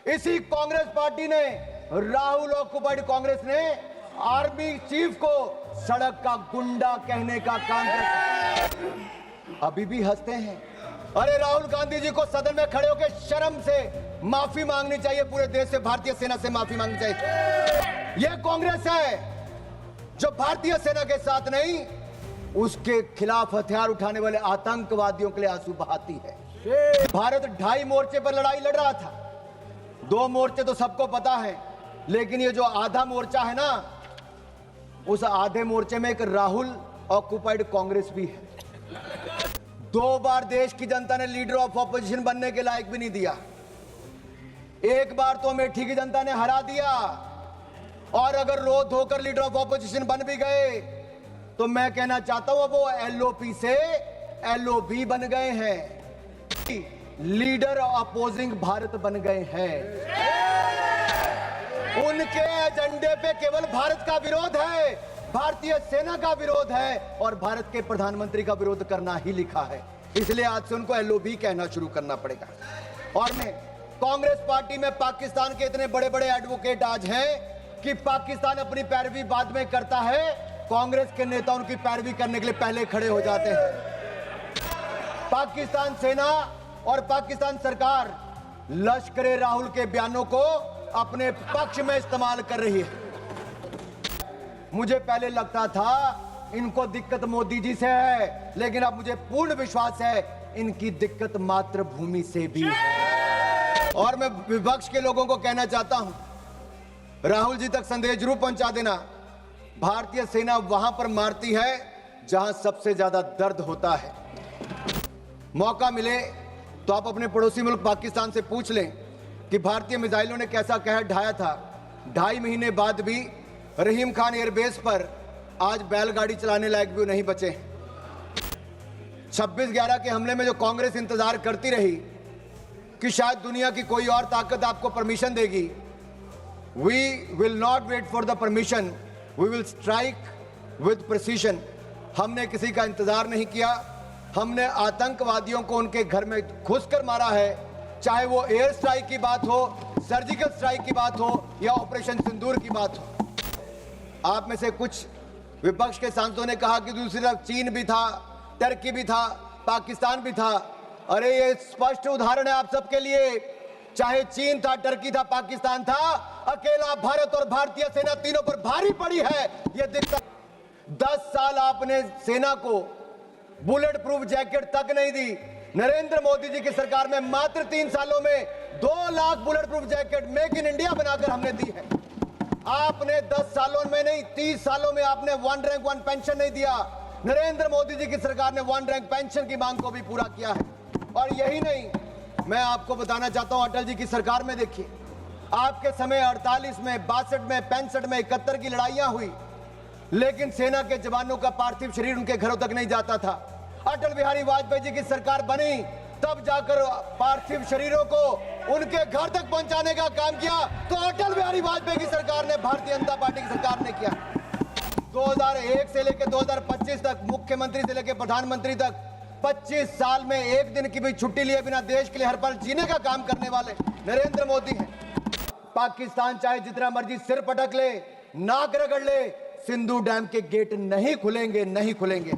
इसी कांग्रेस पार्टी ने, राहुल ऑक्युपाइड कांग्रेस ने आर्मी चीफ को सड़क का गुंडा कहने का काम किया। अभी भी हंसते हैं। अरे राहुल गांधी जी को सदन में खड़े होकर शर्म से माफी मांगनी चाहिए, पूरे देश से, भारतीय सेना से माफी मांगनी चाहिए। यह कांग्रेस है जो भारतीय सेना के साथ नहीं, उसके खिलाफ हथियार उठाने वाले आतंकवादियों के लिए आंसू बहाती है। भारत 2.5 मोर्चे पर लड़ाई लड़ रहा था। 2 मोर्चे तो सबको पता है, लेकिन ये जो आधा मोर्चा है ना, उस आधे मोर्चे में एक राहुल ऑक्युपाइड कांग्रेस भी है। 2 बार देश की जनता ने लीडर ऑफ ऑपोजिशन बनने के लायक भी नहीं दिया। एक बार तो अमेठी की जनता ने हरा दिया, और अगर रो धोकर लीडर ऑफ ऑपोजिशन बन भी गए तो मैं कहना चाहता हूं वो एलओपी से एलओबी बन गए हैं, लीडर अपोजिंग भारत बन गए हैं। उनके एजेंडे पे केवल भारत का विरोध है, भारतीय सेना का विरोध है, और भारत के प्रधानमंत्री का विरोध करना ही लिखा है। इसलिए आज से उनको एलओबी कहना शुरू करना पड़ेगा। और मैं कांग्रेस पार्टी में पाकिस्तान के इतने बड़े बड़े एडवोकेट आज हैं कि पाकिस्तान अपनी पैरवी बाद में करता है, कांग्रेस के नेता उनकी पैरवी करने के लिए पहले खड़े हो जाते हैं। पाकिस्तान सेना और पाकिस्तान सरकार लश्कर राहुल के बयानों को अपने पक्ष में इस्तेमाल कर रही है। मुझे पहले लगता था इनको दिक्कत मोदी जी से है, लेकिन अब मुझे पूर्ण विश्वास है इनकी दिक्कत मातृभूमि से भी है। और मैं विपक्ष के लोगों को कहना चाहता हूं, राहुल जी तक संदेश जरूर पहुंचा देना। भारतीय सेना वहां पर मारती है जहां सबसे ज्यादा दर्द होता है। मौका मिले तो आप अपने पड़ोसी मुल्क पाकिस्तान से पूछ लें कि भारतीय मिसाइलों ने कैसा कहर ढाया था। 2.5 महीने बाद भी रहीम खान एयरबेस पर आज बैलगाड़ी चलाने लायक भी नहीं बचे। 26/11 के हमले में जो कांग्रेस इंतजार करती रही कि शायद दुनिया की कोई और ताकत आपको परमिशन देगी, We will not wait for the permission. We will strike with precision. हमने किसी का इंतजार नहीं किया। हमने आतंकवादियों को उनके घर में घुसकर मारा है, चाहे वो एयर स्ट्राइक की बात हो, सर्जिकल स्ट्राइक की बात हो, या ऑपरेशन सिंदूर की बात हो। आप में से कुछ विपक्ष के सांसदों ने कहा कि दूसरी तरफ चीन भी था, टर्की भी था, पाकिस्तान भी था। अरे ये स्पष्ट उदाहरण है आप सबके लिए, चाहे चीन था, टर्की था, पाकिस्तान था, अकेला भारत और भारतीय सेना तीनों पर भारी पड़ी है। यह दिक्कत 10 साल आपने सेना को बुलेट प्रूफ जैकेट तक नहीं दी। नरेंद्र मोदी जी की सरकार में मात्र 3 सालों में 2 lakh bullet proof jacket make in India बनाकर हमने दी है। आपने 10 सालों में नहीं, 30 सालों में आपने 1 रैंक 1 पेंशन नहीं दिया। नरेंद्र मोदी जी की सरकार ने 1 रैंक पेंशन की मांग को भी पूरा किया है। और यही नहीं, मैं आपको बताना चाहता हूं, अटल जी की सरकार में देखिए, आपके समय 48 में, 62 में, 65 में, 71 की लड़ाइयां हुई, लेकिन सेना के जवानों का पार्थिव शरीर उनके घरों तक नहीं जाता था। अटल बिहारी वाजपेयी जी की सरकार बनी, तब जाकर पार्थिव शरीरों को उनके घर तक पहुंचाने का काम किया। तो अटल बिहारी वाजपेयी की सरकार ने, भारतीय जनता पार्टी की सरकार ने किया। 2001 से लेकर 2025 तक, मुख्यमंत्री से लेकर प्रधानमंत्री तक 25 साल में एक दिन की भी छुट्टी लिए बिना देश के लिए हर पल जीने का काम करने वाले नरेंद्र मोदी हैं। पाकिस्तान चाहे जितना मर्जी सिर पटक ले, नाक रगड़ ले, सिंधु डैम के गेट नहीं खुलेंगे, नहीं खुलेंगे।